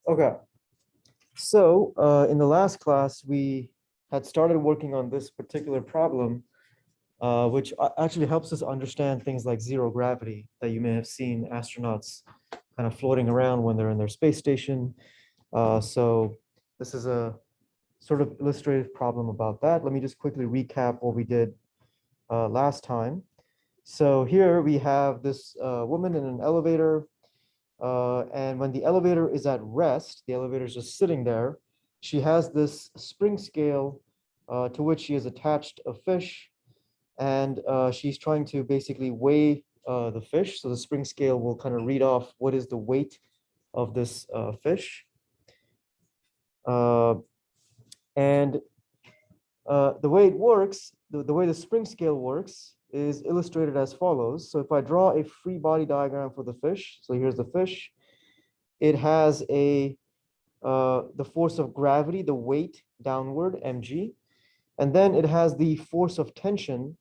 Okay, so in the last class, we had started working on this particular problem, which actually helps us understand things like zero gravity that you may have seen astronauts kind of floating around when they're in their space station. So this is a sort of illustrative problem about that. Let me just quickly recap what we did last time. So here we have this woman in an elevator. And when the elevator is at rest, the elevator is just sitting there. She has this spring scale to which she has attached a fish, and she's trying to basically weigh the fish. So the spring scale will kind of read off what is the weight of this fish. And the way it works, the way the spring scale works is illustrated as follows. So if I draw a free body diagram for the fish, so here's the fish. It has the force of gravity, the weight downward, mg, and then it has the force of tension,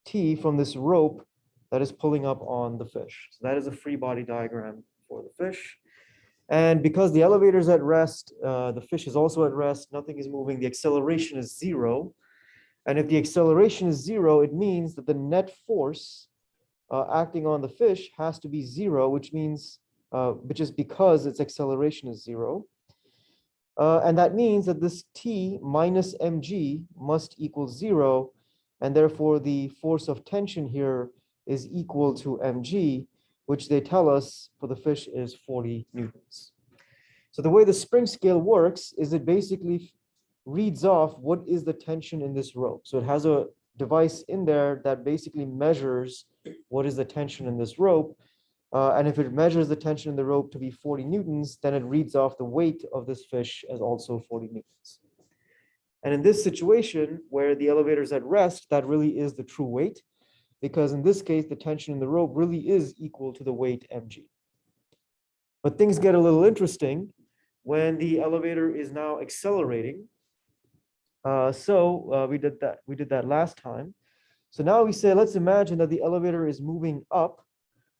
T, from this rope that is pulling up on the fish. So that is a free body diagram for the fish. And because the elevator is at rest, the fish is also at rest, nothing is moving, the acceleration is 0. And if the acceleration is 0, it means that the net force acting on the fish has to be 0, which means, which is because its acceleration is 0. And that means that this T minus mg must equal 0, and therefore the force of tension here is equal to mg, which they tell us for the fish is 40 newtons. So the way the spring scale works is it basically reads off what is the tension in this rope. So it has a device in there that basically measures what is the tension in this rope. And if it measures the tension in the rope to be 40 newtons, then it reads off the weight of this fish as also 40 newtons. And in this situation where the elevator is at rest, that really is the true weight, because in this case, the tension in the rope really is equal to the weight mg. But things get a little interesting when the elevator is now accelerating. We did that last time. So now we say, let's imagine that the elevator is moving up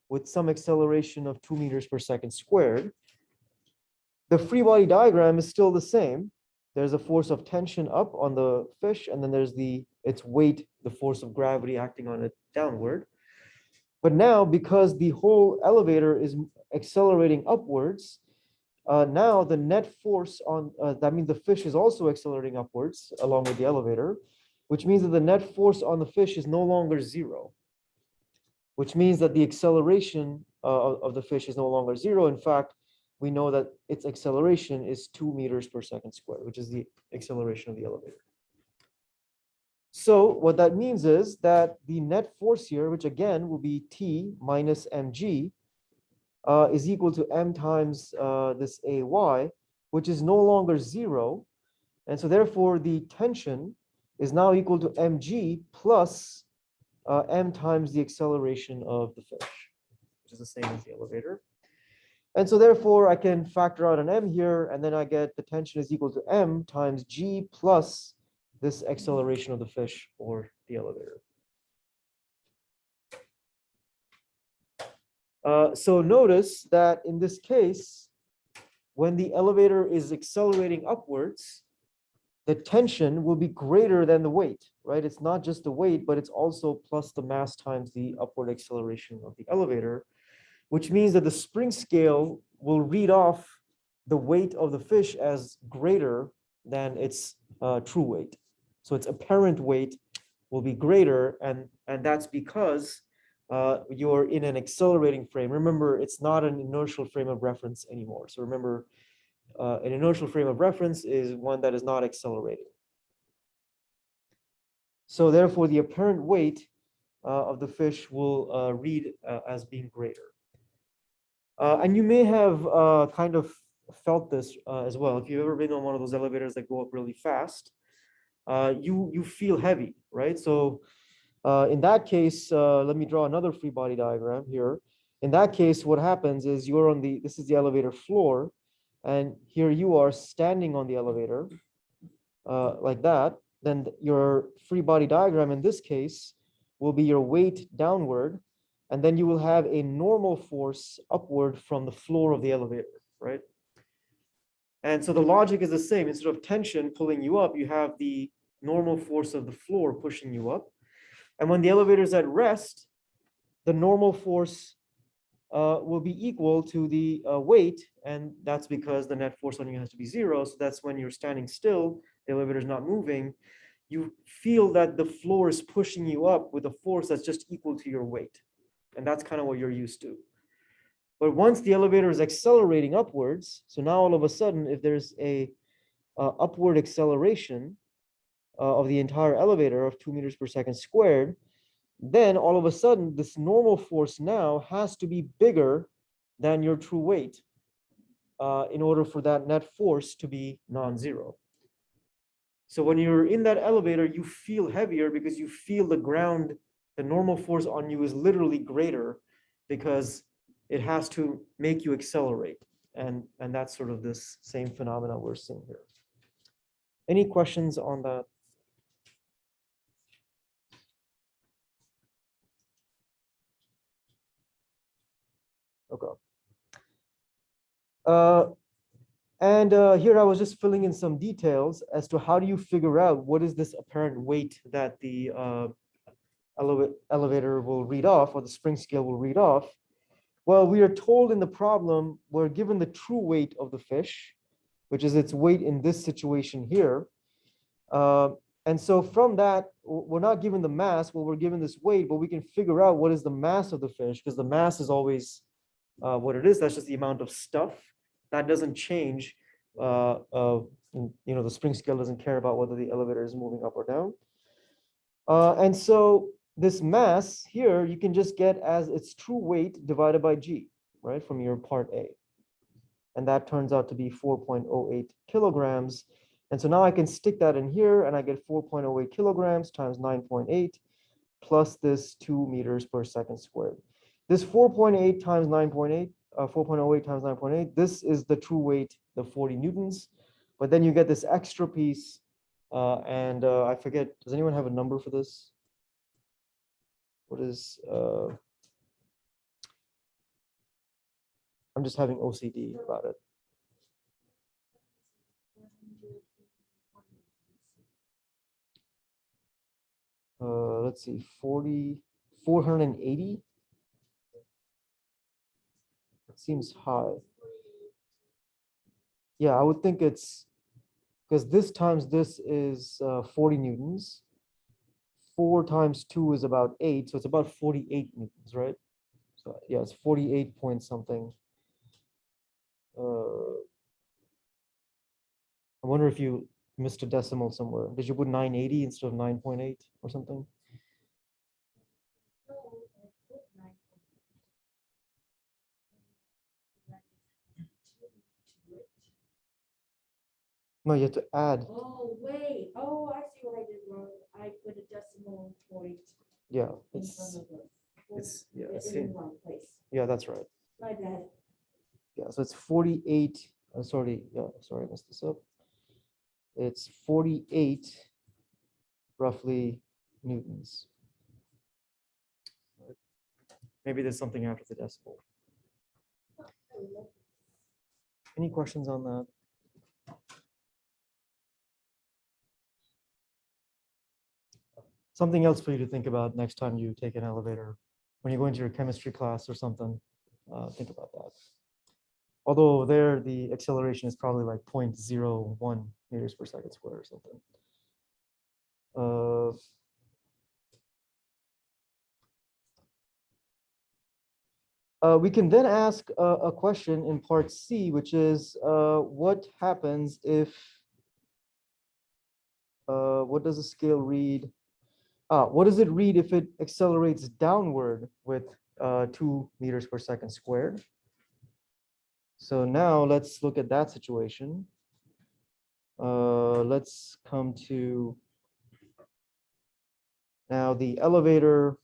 with some acceleration of 2 meters per second squared. The free body diagram is still the same. There's a force of tension up on the fish, and then there's its weight, the force of gravity acting on it downward. But now, because the whole elevator is accelerating upwards, now the net force on, that means the fish is also accelerating upwards along with the elevator, which means that the net force on the fish is no longer 0, which means that the acceleration of the fish is no longer 0. In fact, we know that its acceleration is 2 meters per second squared, which is the acceleration of the elevator. So what that means is that the net force here, which again will be T minus mg, is equal to m times this ay, which is no longer 0. And so therefore the tension is now equal to mg plus m times the acceleration of the fish, which is the same as the elevator. And so therefore I can factor out an m here, and then I get the tension is equal to m times g plus this acceleration of the fish or the elevator. So notice that in this case, when the elevator is accelerating upwards, the tension will be greater than the weight, right? It's not just the weight, but it's also plus the mass times the upward acceleration of the elevator, which means that the spring scale will read off the weight of the fish as greater than its true weight. So its apparent weight will be greater, and that's because you're in an accelerating frame. Remember, it's not an inertial frame of reference anymore. So remember, an inertial frame of reference is one that is not accelerating. So therefore, the apparent weight of the fish will read as being greater. And you may have kind of felt this as well. If you've ever been on one of those elevators that go up really fast, you feel heavy, right? So in that case, let me draw another free body diagram here. In that case, what happens is you're on this is the elevator floor, and here you are standing on the elevator like that. Then your free body diagram in this case will be your weight downward, and then you will have a normal force upward from the floor of the elevator, right? And so the logic is the same. Instead of tension pulling you up, you have the normal force of the floor pushing you up. And when the elevator is at rest, the normal force will be equal to the weight, and that's because the net force on you has to be 0. So that's when you're standing still, the elevator is not moving. You feel that the floor is pushing you up with a force that's just equal to your weight. And that's kind of what you're used to. But once the elevator is accelerating upwards, so now all of a sudden, if there's a upward acceleration of the entire elevator of 2 meters per second squared, then all of a sudden, this normal force now has to be bigger than your true weight in order for that net force to be non-zero. So when you're in that elevator, you feel heavier because you feel the ground, the normal force on you is literally greater because it has to make you accelerate. And that's sort of this same phenomena we're seeing here. Any questions on that? Okay. Here I was just filling in some details as to how do you figure out what is this apparent weight that the elevator will read off, or the spring scale will read off. Well, we are told in the problem, we're given the true weight of the fish, which is its weight in this situation here. And so from that, we're not given the mass, well, we're given this weight, but we can figure out what is the mass of the fish, because the mass is always what it is. That's just the amount of stuff. That doesn't change. The spring scale doesn't care about whether the elevator is moving up or down. And so this mass here, you can just get as its true weight divided by g, right, from your part A. And that turns out to be 4.08 kilograms. And so now I can stick that in here, and I get 4.08 kilograms times 9.8 plus this 2 meters per second squared. This 4.8 times 9.8, 4.08 times 9.8, this is the true weight, the 40 newtons. But then you get this extra piece, and I forget, does anyone have a number for this? What is, I'm just having OCD about it. Let's see, 480. It seems high. Yeah, I would think it's, because this times this is 40 newtons. 4 times 2 is about 8, so it's about 48 newtons, right? So yeah, it's 48 point something. I wonder if you missed a decimal somewhere. Did you put 980 instead of 9.8 or something? No, you have to add. Oh, wait. Oh, I see what I did wrong. I put a decimal point Yeah, in front of it. yeah, It's in the wrong place. yeah, that's right. My bad. Yeah, so it's 48. Sorry, yeah, sorry, I messed this up. It's 48 roughly newtons. Maybe there's something after the decimal. Any questions on that? Something else for you to think about next time you take an elevator, when you go into your chemistry class or something, think about that. Although there, the acceleration is probably like 0.01 meters per second squared or something. We can then ask a question in part C, which is what happens if, what does the scale read? What does it read if it accelerates downward with 2 meters per second squared? So now let's look at that situation. Let's come to now the elevator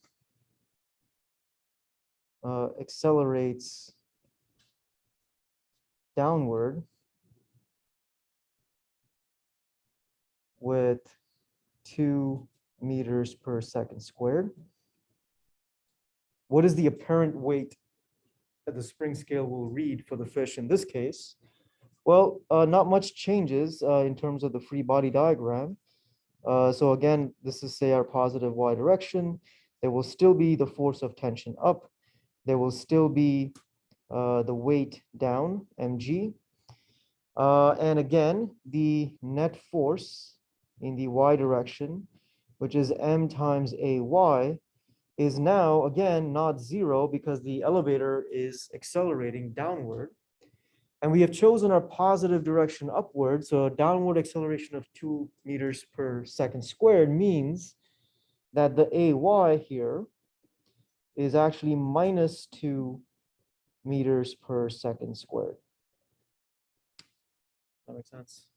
accelerates downward with 2 meters per second squared. What is the apparent weight that the spring scale will read for the fish in this case? Well, not much changes in terms of the free body diagram. So again, this is say our positive y direction. There will still be the force of tension up. There will still be the weight down, mg. And again, the net force in the y direction, which is m times ay, is now again not zero because the elevator is accelerating downward. And we have chosen our positive direction upward. So a downward acceleration of 2 meters per second squared means that the ay here is actually minus 2 meters per second squared. That makes sense.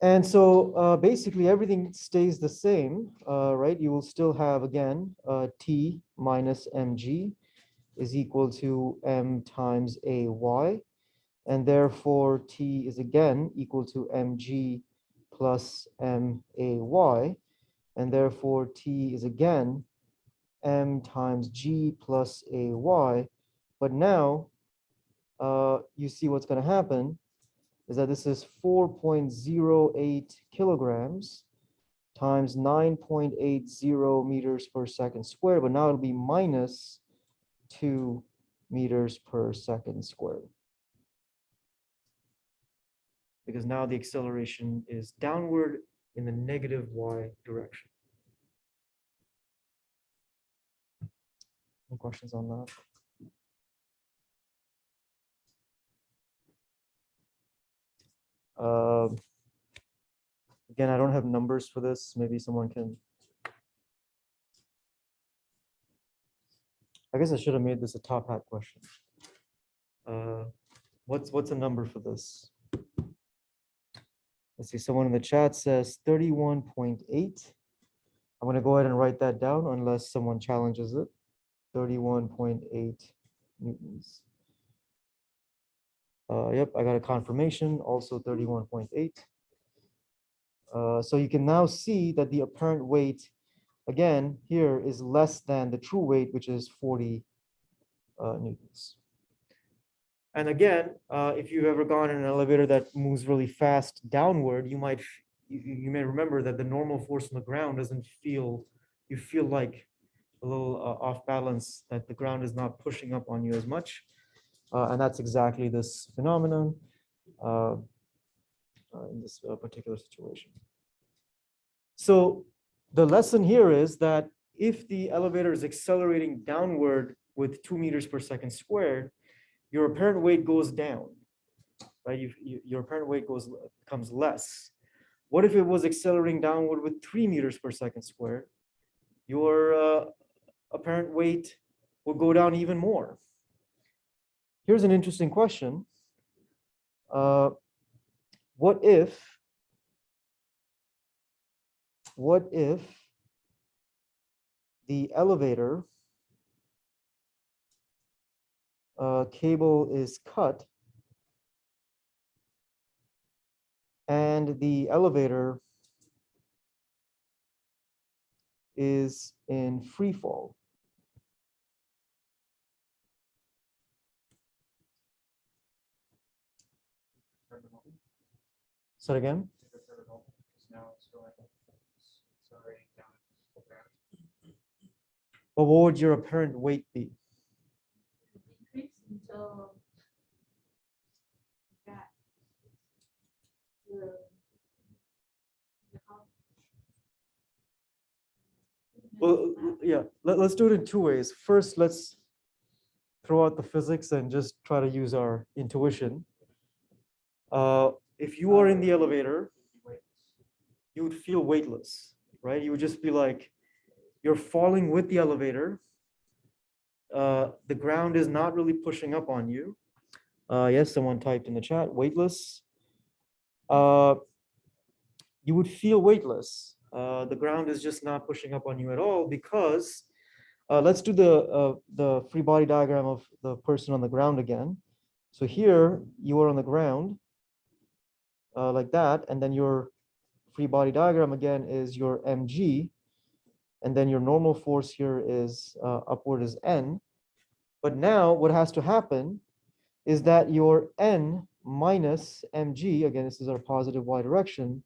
And so basically everything stays the same, right? You will still have again T minus mg is equal to m times ay. And therefore T is again equal to mg plus may. And therefore T is again m times g plus ay. But now you see what's going to happen is that this is 4.08 kilograms times 9.80 meters per second squared, but now it'll be minus 2 meters per second squared. Because now the acceleration is downward in the negative y direction. Any questions on that? Again, I don't have numbers for this. Maybe someone can. I guess I should have made this a top hat question. What's a number for this? Let's see, someone in the chat says 31.8. I'm going to go ahead and write that down unless someone challenges it. 31.8 newtons. Yep, I got a confirmation, also 31.8. So you can now see that the apparent weight, again, here is less than the true weight, which is 40 newtons. And again, if you've ever gone in an elevator that moves really fast downward, you may remember that the normal force on the ground doesn't feel, you feel like a little off balance, that the ground is not pushing up on you as much. And that's exactly this phenomenon in this particular situation. So the lesson here is that if the elevator is accelerating downward with 2 meters per second squared, your apparent weight goes down, right? Your apparent weight becomes less. What if it was accelerating downward with 3 meters per second squared? Your apparent weight will go down even more. Here's an interesting question. What if the elevator cable is cut and the elevator is in free fall? Say it again. But what would your apparent weight be? Decrease until that Well, yeah, let's do it in two ways. First, let's throw out the physics and just try to use our intuition. If you are in the elevator, you would feel weightless, right? You would just be like, you're falling with the elevator. The ground is not really pushing up on you. Yes, someone typed in the chat, weightless. You would feel weightless. The ground is just not pushing up on you at all because let's do the free body diagram of the person on the ground again. So here you are on the ground like that, and then your free body diagram again is your mg, and then your normal force here is upward is N. But now what has to happen is that your N minus mg, again, this is our positive y direction,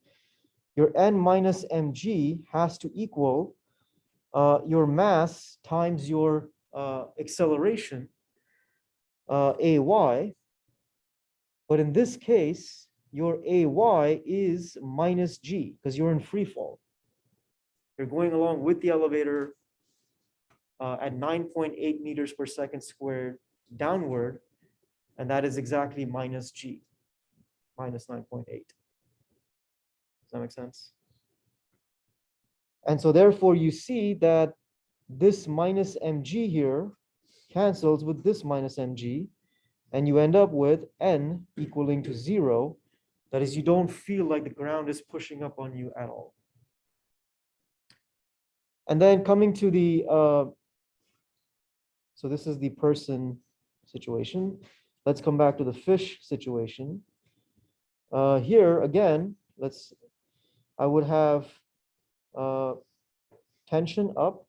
your N minus mg has to equal your mass times your acceleration, ay. But in this case, your ay is minus g because you're in free fall. You're going along with the elevator at 9.8 meters per second squared downward, and that is exactly minus g, minus 9.8. Does that make sense? And so therefore you see that this minus mg here cancels with this minus mg, and you end up with n equaling to 0. That is, you don't feel like the ground is pushing up on you at all. And then coming to the, so this is the person situation. Let's come back to the fish situation. Here again, I would have tension up,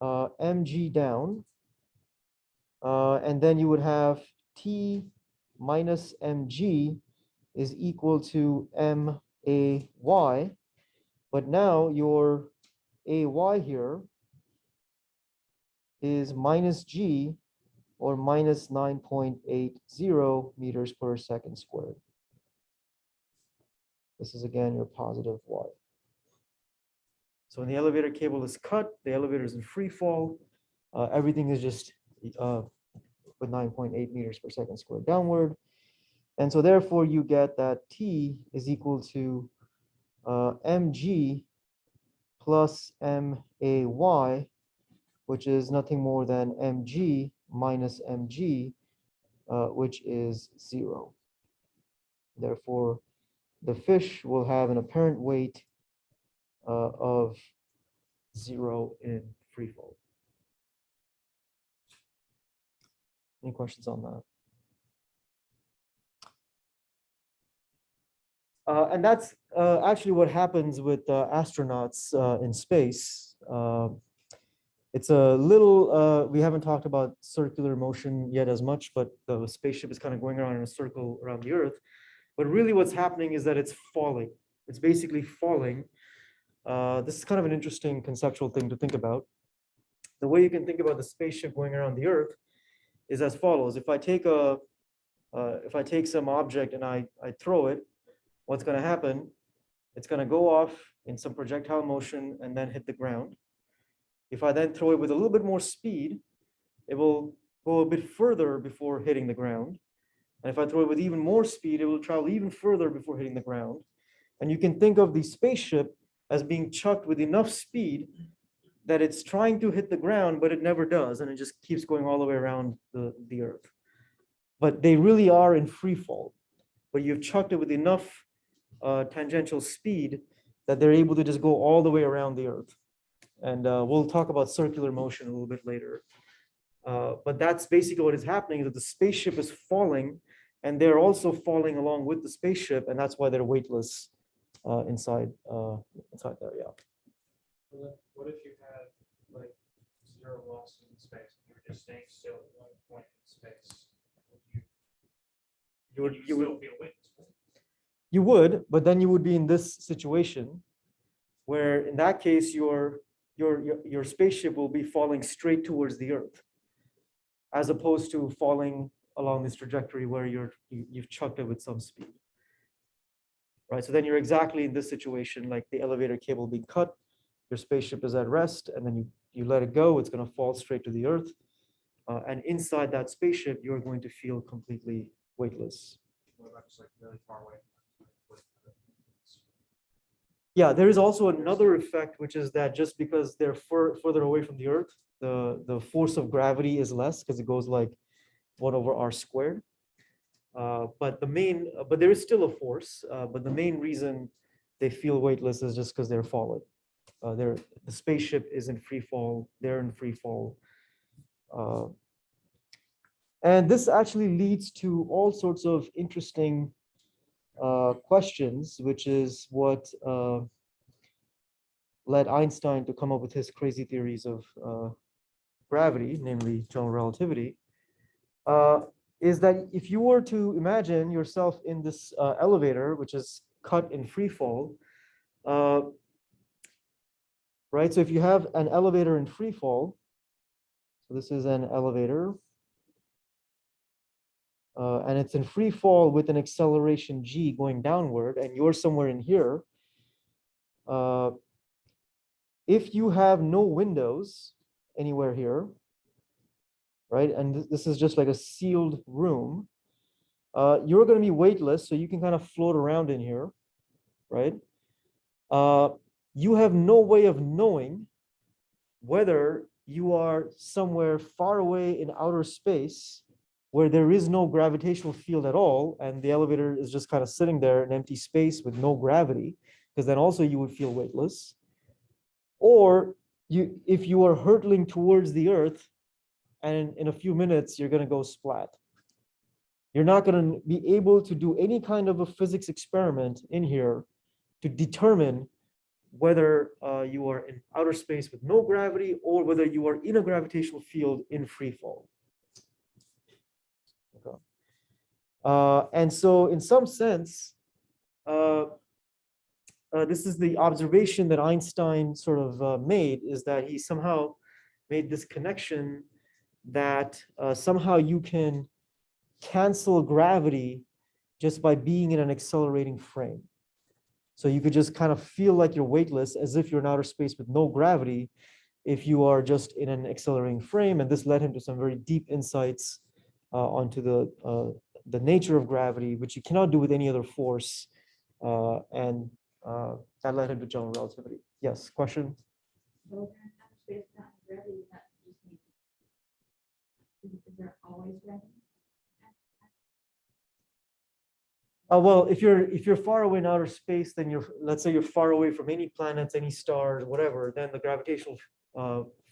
mg down, and then you would have T minus mg is equal to MAY, but now your AY here is minus G, or minus 9.80 meters per second squared. This is again your positive Y. So when the elevator cable is cut, the elevator is in free fall, everything is just with 9.8 meters per second squared downward. And so therefore you get that T is equal to mg plus MAY, which is nothing more than mg minus mg, which is 0. Therefore, the fish will have an apparent weight of 0 in free fall. Any questions on that? And that's actually what happens with astronauts in space. It's a little, we haven't talked about circular motion yet as much, but the spaceship is kind of going around in a circle around the Earth. But really what's happening is that it's falling. It's basically falling. This is kind of an interesting conceptual thing to think about. The way you can think about the spaceship going around the Earth is as follows. If I take some object and I throw it, what's going to happen? It's going to go off in some projectile motion and then hit the ground. If I then throw it with a little bit more speed, it will go a bit further before hitting the ground. And if I throw it with even more speed, it will travel even further before hitting the ground. And you can think of the spaceship as being chucked with enough speed that it's trying to hit the ground, but it never does. And it just keeps going all the way around the Earth. But they really are in free fall. But you've chucked it with enough tangential speed that they're able to just go all the way around the Earth. And we'll talk about circular motion a little bit later. But that's basically what is happening, is that the spaceship is falling, and they're also falling along with the spaceship, and that's why they're weightless inside there, yeah. What if you had like 0 velocity in space, and you were just staying still at one point in space? You would still feel weightless. You would, but then you would be in this situation where in that case, your spaceship will be falling straight towards the Earth, as opposed to falling along this trajectory where you've chucked it with some speed. Right, so then you're exactly in this situation, like the elevator cable being cut, your spaceship is at rest, and then you let it go, it's going to fall straight to the Earth. And inside that spaceship, you're going to feel completely weightless. What about just like really far away? Yeah, there is also another effect, which is that just because they're further away from the Earth, the force of gravity is less because it goes like 1/r squared. But there is still a force. But the main reason they feel weightless is just because they're falling. The spaceship is in free fall. They're in free fall. And this actually leads to all sorts of interesting questions, which is what led Einstein to come up with his crazy theories of gravity, namely general relativity, is that if you were to imagine yourself in this elevator, which is cut in free fall, right? So if you have an elevator in free fall, so this is an elevator, and it's in free fall with an acceleration g going downward, and you're somewhere in here. If you have no windows anywhere here, right, and this is just like a sealed room, you're going to be weightless, so you can kind of float around in here, right? You have no way of knowing whether you are somewhere far away in outer space where there is no gravitational field at all, and the elevator is just kind of sitting there in empty space with no gravity, because then also you would feel weightless. Or if you are hurtling towards the earth, and in a few minutes, you're going to go splat. You're not going to be able to do any kind of a physics experiment in here to determine whether you are in outer space with no gravity or whether you are in a gravitational field in free fall. Okay. And so in some sense, this is the observation that Einstein sort of made, is that he somehow made this connection that somehow you can cancel gravity just by being in an accelerating frame. So you could just kind of feel like you're weightless as if you're in outer space with no gravity if you are just in an accelerating frame. And this led him to some very deep insights onto the nature of gravity, which you cannot do with any other force. And that led him to general relativity. Yes, question? So space not gravity, that just means is there always gravity? Well, if you're far away in outer space, then let's say you're far away from any planets, any stars, whatever, then the gravitational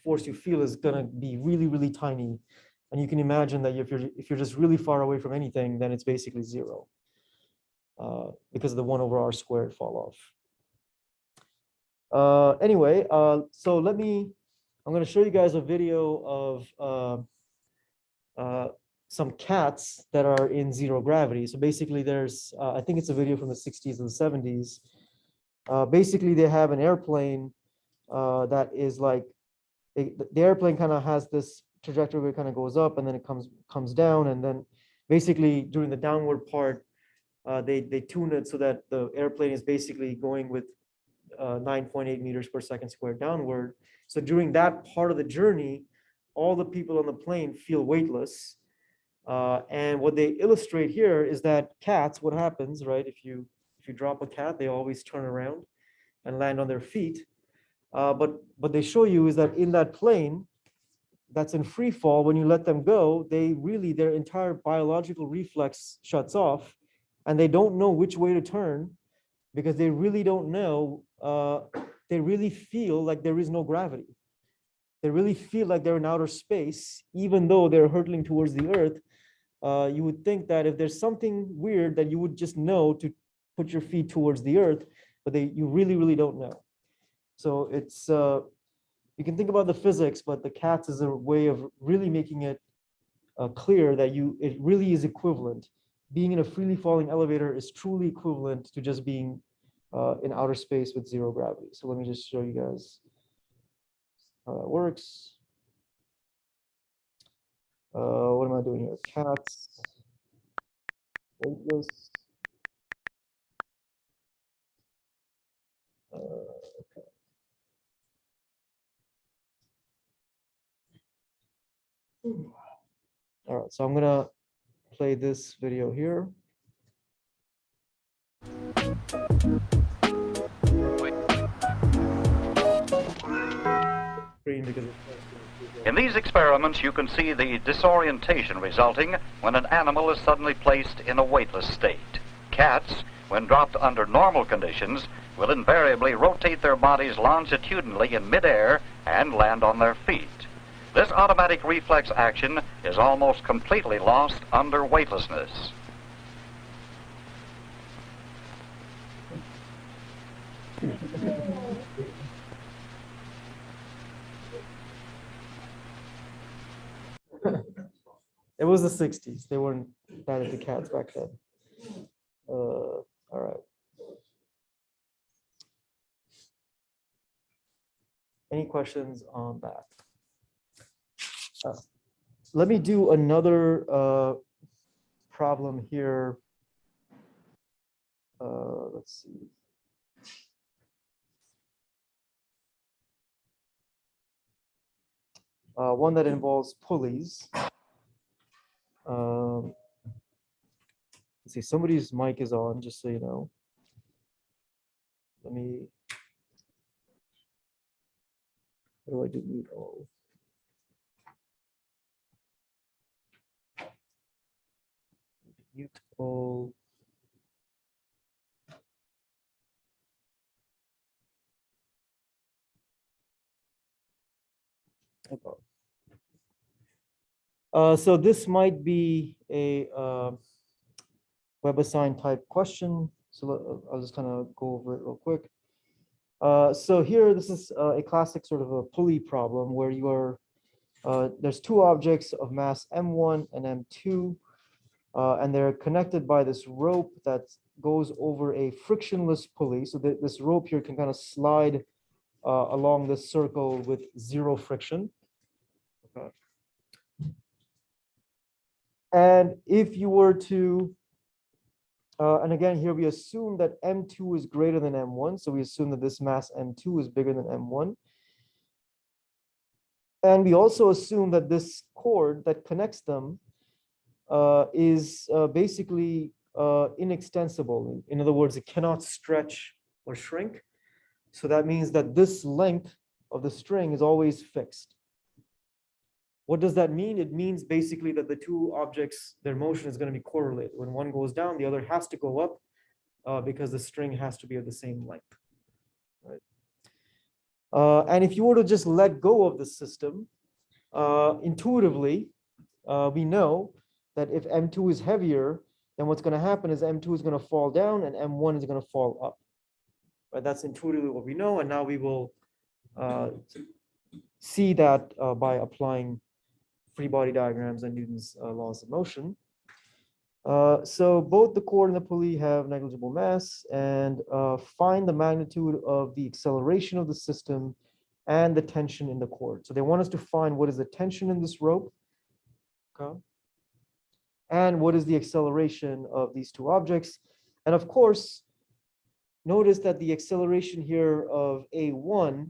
force you feel is gonna be really, really tiny. And you can imagine that if you're just really far away from anything, then it's basically zero. Because of the 1/r squared fall off. Anyway, so I'm going to show you guys a video of some cats that are in zero gravity. So basically there's, I think it's a video from the 60s and 70s. Basically they have an airplane that is like, the airplane kind of has this trajectory where it kind of goes up and then it comes down, and then basically during the downward part, they tune it so that the airplane is basically going with 9.8 meters per second squared downward. So during that part of the journey, all the people on the plane feel weightless. And what they illustrate here is that cats, what happens, right? If you drop a cat, they always turn around and land on their feet. But what they show you is that in that plane that's in free fall, when you let them go, their entire biological reflex shuts off, and they don't know which way to turn because they really don't know. They really feel like there is no gravity. They really feel like they're in outer space, even though they're hurtling towards the earth. You would think that if there's something weird that you would just know to put your feet towards the earth, but you really, really don't know. So it's, you can think about the physics, but the cats is a way of really making it clear that it really is equivalent. Being in a freely falling elevator is truly equivalent to just being in outer space with zero gravity. So let me just show you guys how that works. What am I doing here? Cats. Weightless. Okay. All right, so I'm gonna play this video here. In these experiments, you can see the disorientation resulting when an animal is suddenly placed in a weightless state. Cats, when dropped under normal conditions, will invariably rotate their bodies longitudinally in midair and land on their feet. This automatic reflex action is almost completely lost under weightlessness. was the 60s. They weren't that into cats back then. All right. Any questions on that? Let me do another problem here. Let's see. One that involves pulleys. Let's see, somebody's mic is on, just so you know. Let me, what do I do? Mute all. Mute all. Okay. So this might be a WebAssign type question. So I'll just kind of go over it real quick. So here, this is a classic sort of a pulley problem where you are, there's two objects of mass M1 and M2, and they're connected by this rope that goes over a frictionless pulley. So this rope here can kind of slide along this circle with zero friction. Okay. And if you were to, and again, here we assume that M2 is greater than M1. So we assume that this mass M2 is bigger than M1. And we also assume that this cord that connects them is basically inextensible. In other words, it cannot stretch or shrink. So that means that this length of the string is always fixed. What does that mean? It means basically that the two objects, their motion is going to be correlated. When one goes down, the other has to go up because the string has to be of the same length. Right? And if you were to just let go of the system, intuitively, we know that if M2 is heavier, then what's going to happen is M2 is going to fall down and M1 is going to fall up. Right? That's intuitively what we know. And now we will see that by applying free body diagrams and Newton's laws of motion. So both the cord and the pulley have negligible mass, and find the magnitude of the acceleration of the system and the tension in the cord. So they want us to find what is the tension in this rope, okay, and what is the acceleration of these two objects. And of course, notice that the acceleration here of A1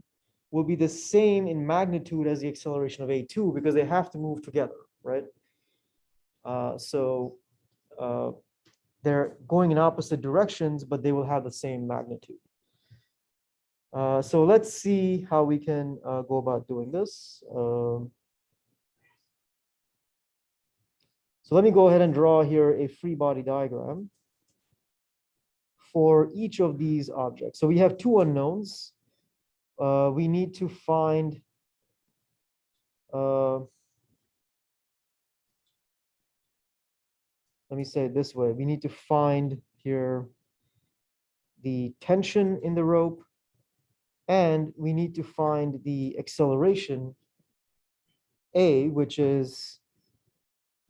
will be the same in magnitude as the acceleration of A2 because they have to move together, right? They're going in opposite directions, but they will have the same magnitude. So let's see how we can go about doing this. So let me go ahead and draw here a free body diagram for each of these objects. So we have two unknowns. We need to find let me say it this way. We need to find here the tension in the rope, and we need to find the acceleration A, which is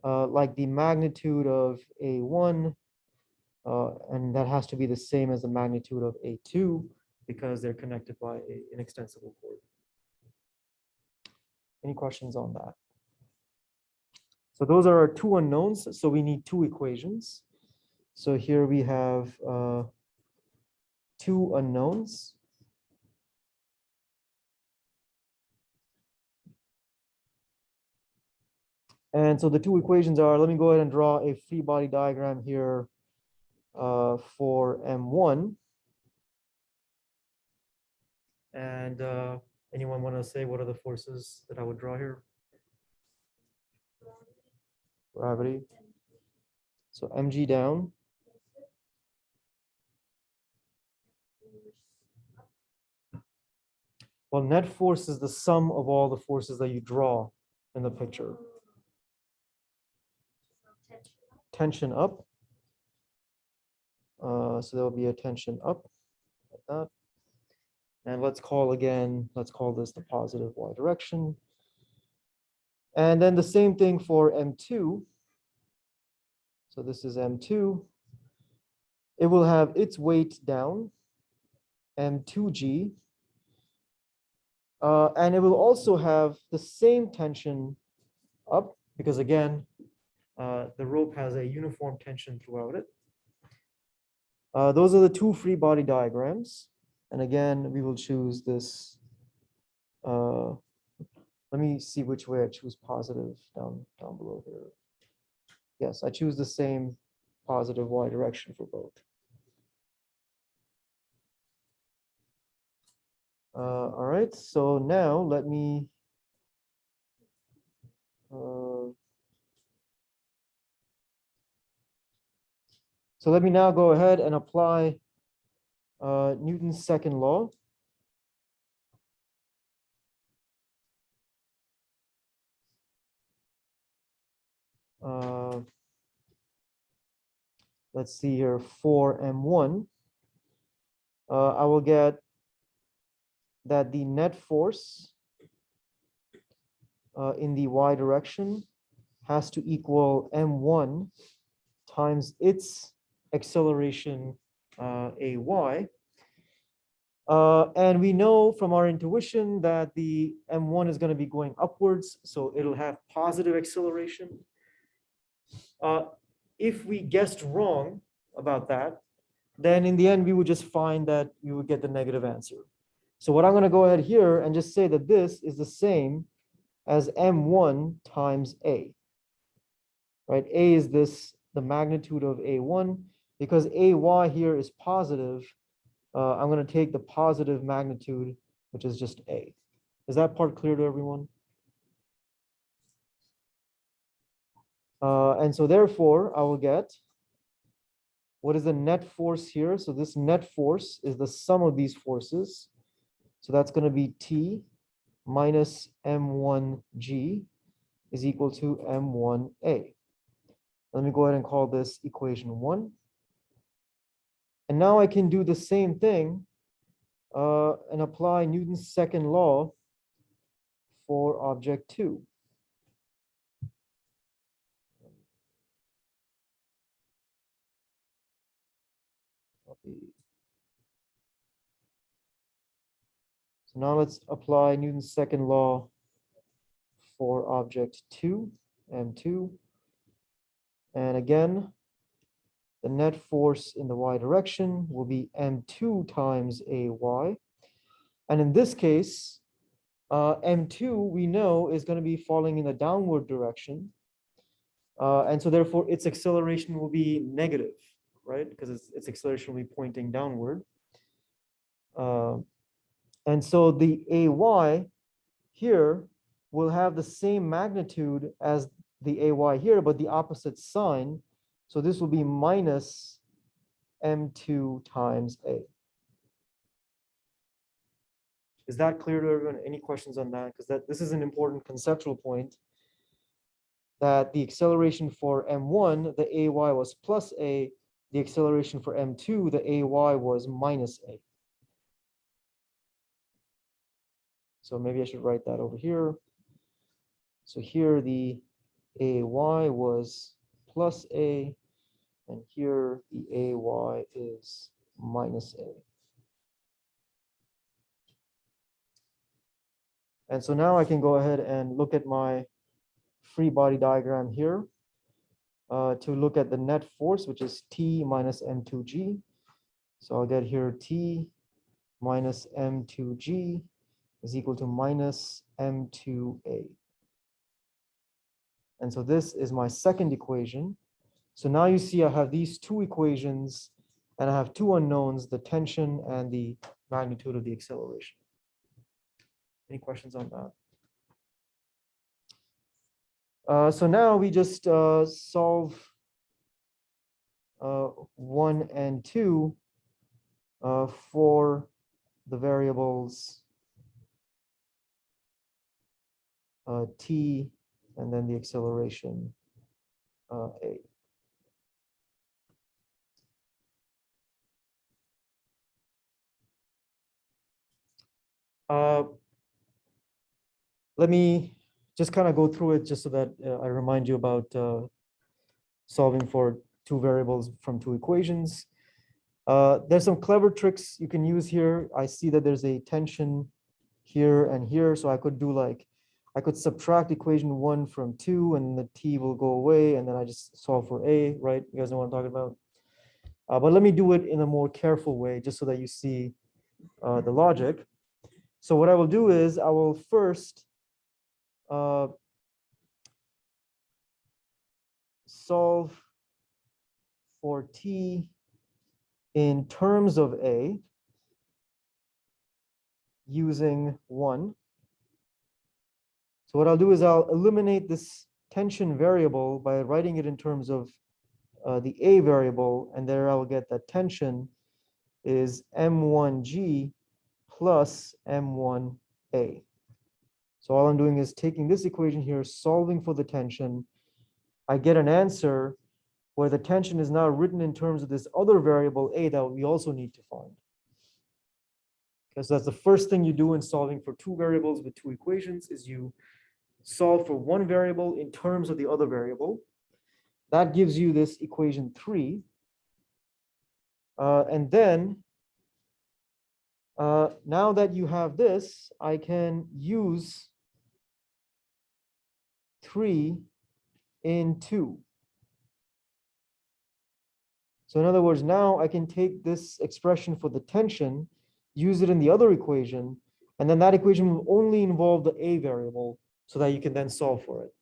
like the magnitude of A1, and that has to be the same as the magnitude of A2 because they're connected by an inextensible cord. Any questions on that? So those are our two unknowns. So we need two equations. So here we have two unknowns. And so the two equations are, let me go ahead and draw a free body diagram here for M1. And anyone want to say what are the forces that I would draw here? Gravity. So mg down. Well, net force is the sum of all the forces that you draw in the picture. Tension up. So there will be a tension up like that. And let's call this the positive y direction. And then the same thing for M2. So this is M2. It will have its weight down, M2G. And it will also have the same tension up because again, the rope has a uniform tension throughout it. Those are the two free body diagrams. And again, we will choose this. Let me see which way I choose positive down below here. Yes, I choose the same positive y direction for both. All right, so now let me now go ahead and apply Newton's second law. Let's see here, for M1, I will get that the net force in the y direction has to equal M1 times its acceleration AY. And we know from our intuition that the M1 is going to be going upwards, so it'll have positive acceleration. If we guessed wrong about that, then in the end, we would just find that we would get the negative answer. So what I'm going to go ahead here and just say that this is the same as M1 times A. Right? A is the magnitude of A1. Because AY here is positive, I'm going to take the positive magnitude, which is just A. Is that part clear to everyone? And so therefore, I will get, what is the net force here? So this net force is the sum of these forces. So that's going to be T minus M1G is equal to M1A. Let me go ahead and call this equation 1. And now I can do the same thing and apply Newton's second law for object 2. So now let's apply Newton's second law for object 2, M2. And again, the net force in the y direction will be M2 times AY. And in this case, M2 we know is going to be falling in the downward direction. And so therefore its acceleration will be negative, right? Because its acceleration will be pointing downward. And so the AY here will have the same magnitude as the AY here, but the opposite sign. So this will be minus M2 times A. Is that clear to everyone? Any questions on that? Because this is an important conceptual point, that the acceleration for M1, the AY was plus A, the acceleration for M2, the AY was minus A. So maybe I should write that over here. So here the AY was plus A, and here the AY is minus A. And so now I can go ahead and look at my free body diagram here to look at the net force, which is T minus M2G. So I'll get here T minus M2G is equal to minus M2A. And so this is my second equation. So now you see I have these two equations and I have two unknowns, the tension and the magnitude of the acceleration. Any questions on that? So now we just solve 1 and 2 for the variables t and then the acceleration a. Let me just kind of go through it just so that I remind you about solving for two variables from two equations. There's some clever tricks you can use here. I see that there's a tension here and here, so I could do like, I could subtract equation 1 from 2 and the t will go away, and then I just solve for a, right? You guys know what I'm talking about. But let me do it in a more careful way, just so that you see the logic. So what I will do is I will first solve for t in terms of a using 1. So what I'll do is I'll eliminate this tension variable by writing it in terms of the a variable, and there I will get that tension is m1g plus m1a. So all I'm doing is taking this equation here, solving for the tension. I get an answer where the tension is now written in terms of this other variable a that we also need to find. Because that's the first thing you do in solving for two variables with two equations, is you solve for one variable in terms of the other variable. That gives you this equation 3. And then now that you have this, I can use 3 in 2. So in other words, now I can take this expression for the tension, use it in the other equation, and then that equation will only involve the a variable so that you can then solve for it.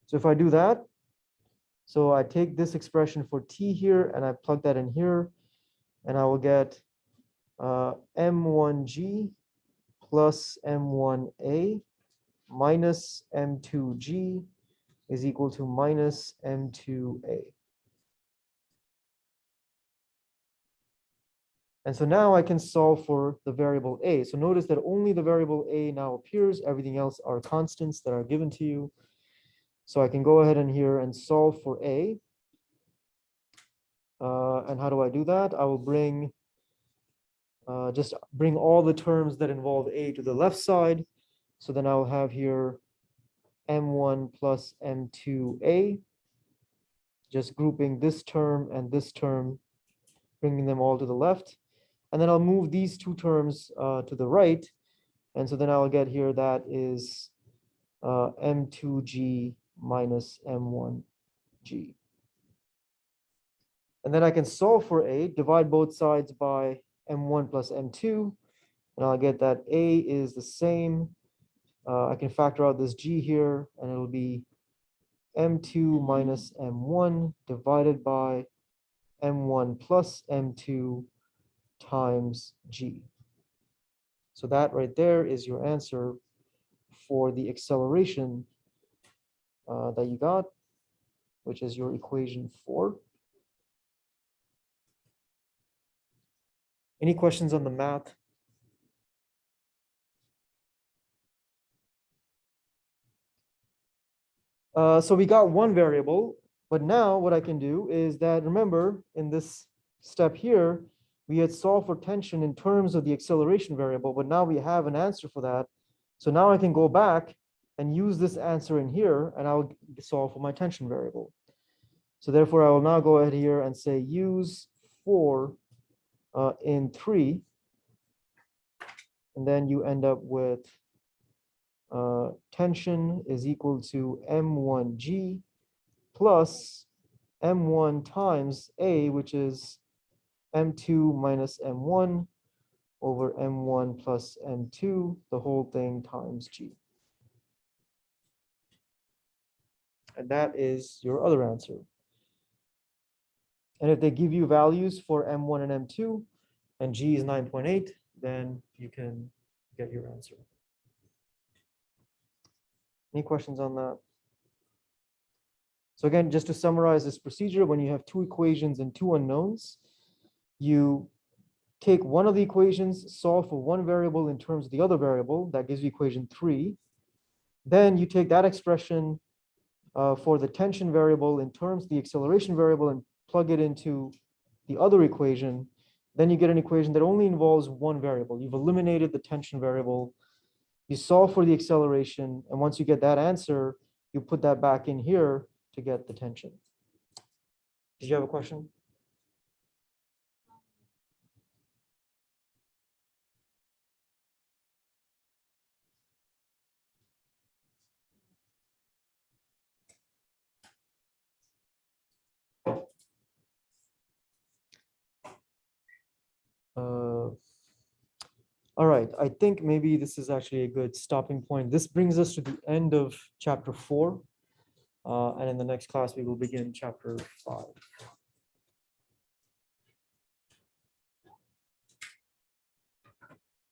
So if I do that, so I take this expression for t here and I plug that in here, and I will get m1g plus m1a minus m2g is equal to minus m2a. And so now I can solve for the variable a. So notice that only the variable a now appears. Everything else are constants that are given to you. So I can go ahead and here and solve for a. And how do I do that? I will just bring all the terms that involve a to the left side. So then I'll have here m1 plus m2a, just grouping this term and this term, bringing them all to the left. And then I'll move these two terms to the right. And so then I'll get here that is m2g minus m1g. And then I can solve for a, divide both sides by m1 plus m2, and I'll get that a is the same. I can factor out this g here, and it'll be m2 minus m1 divided by m1 plus m2 times g. So that right there is your answer for the acceleration that you got, which is your equation 4. Any questions on the math? So we got one variable, but now what I can do is that, remember, in this step here, we had solved for tension in terms of the acceleration variable, but now we have an answer for that. So now I can go back and use this answer in here, and I'll solve for my tension variable. So therefore, I will now go ahead here and say use 4 in 3, and then you end up with tension is equal to m1g plus m1 times a, which is m2 minus m1 over m1 plus m2, the whole thing times g. And that is your other answer. And if they give you values for m1 and m2, and g is 9.8, then you can get your answer. Any questions on that? So again, just to summarize this procedure, when you have two equations and two unknowns, you take one of the equations, solve for one variable in terms of the other variable, that gives you equation 3. Then you take that expression for the tension variable in terms of the acceleration variable and plug it into the other equation. Then you get an equation that only involves one variable. You've eliminated the tension variable. You solve for the acceleration, and once you get that answer, you put that back in here to get the tension. Did you have a question? All right, I think maybe this is actually a good stopping point. This brings us to the end of chapter 4. And in the next class, we will begin chapter 5.